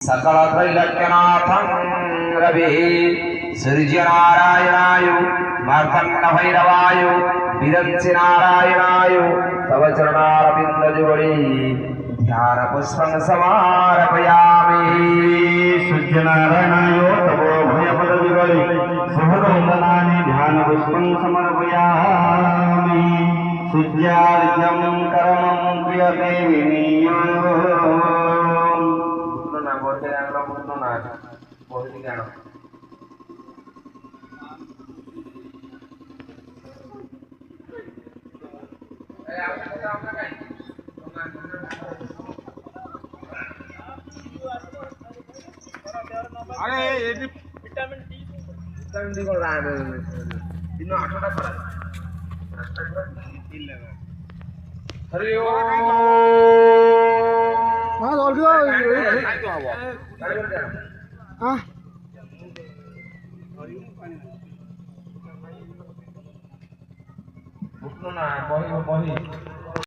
सकल त्रैलोक्यनाथं रवि सूर्यनारायणाय मार्तण्ड भैरवाय विरंचि नारायणाय तव चरणारविन्दजुगळे ध्यान पुष्पं समार्पयामि। सूर्यनारायणाय तव भयपदजुगळे शुभवन्दनानि ध्यान पुष्पं समर्पयामि। सूर्यार्घ्यं कर्मं क्रियते विनियोगम्। विटामिन डी को लाने दिन 8टा करा हरि ओम हां और दो हां उठनो ना बही